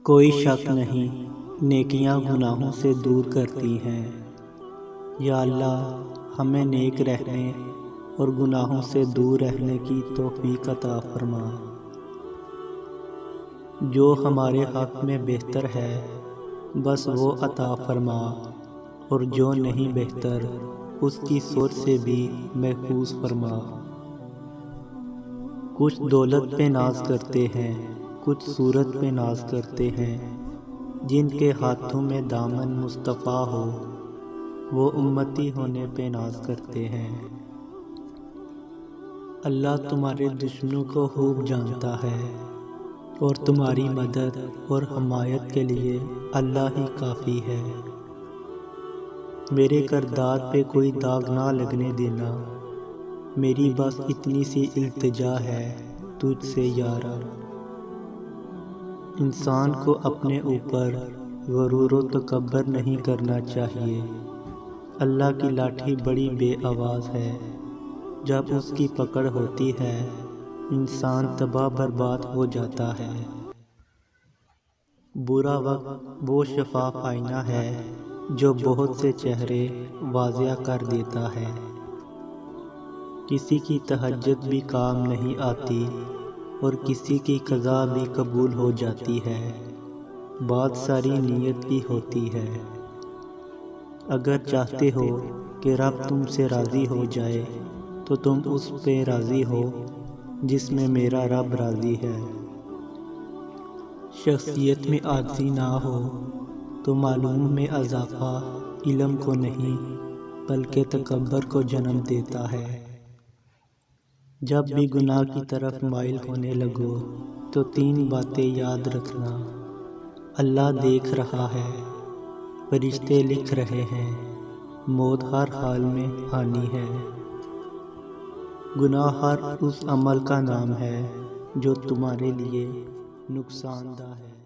کوئی شک نہیں، نیکیاں گناہوں سے دور کرتی ہیں۔ یا اللہ، ہمیں نیک رہنے اور گناہوں سے دور رہنے کی توفیق عطا فرما۔ جو ہمارے حق میں بہتر ہے بس وہ عطا فرما، اور جو نہیں بہتر اس کی سوچ سے بھی محفوظ فرما۔ کچھ دولت پہ ناز کرتے ہیں، کچھ صورت پہ ناز کرتے ہیں، جن کے ہاتھوں میں دامن مصطفیٰ ہو وہ امتی ہونے پہ ناز کرتے ہیں۔ اللہ تمہارے دشمنوں کو خوب جانتا ہے، اور تمہاری مدد اور حمایت کے لیے اللہ ہی کافی ہے۔ میرے کردار پہ کوئی داغ نہ لگنے دینا، میری بس اتنی سی التجا ہے تجھ سے یارا۔ انسان کو اپنے اوپر غرور و تکبر نہیں کرنا چاہیے۔ اللہ کی لاٹھی بڑی بے آواز ہے، جب اس کی پکڑ ہوتی ہے انسان تباہ برباد ہو جاتا ہے۔ برا وقت وہ شفاف آئینہ ہے جو بہت سے چہرے واضح کر دیتا ہے۔ کسی کی تہجد بھی کام نہیں آتی اور کسی کی قضا بھی قبول ہو جاتی ہے، بات ساری نیت کی ہوتی ہے۔ اگر چاہتے ہو کہ رب تم سے راضی ہو جائے تو تم اس پہ راضی ہو جس میں میرا رب راضی ہے۔ شخصیت میں عاجزی نہ ہو تو معلوم میں اضافہ علم کو نہیں بلکہ تکبر کو جنم دیتا ہے۔ جب بھی گناہ کی طرف مائل ہونے لگو تو 3 باتیں یاد رکھنا: اللہ دیکھ رہا ہے، فرشتے لکھ رہے ہیں، موت ہر حال میں آنی ہے۔ گناہ ہر اس عمل کا نام ہے جو تمہارے لیے نقصان دہ ہے۔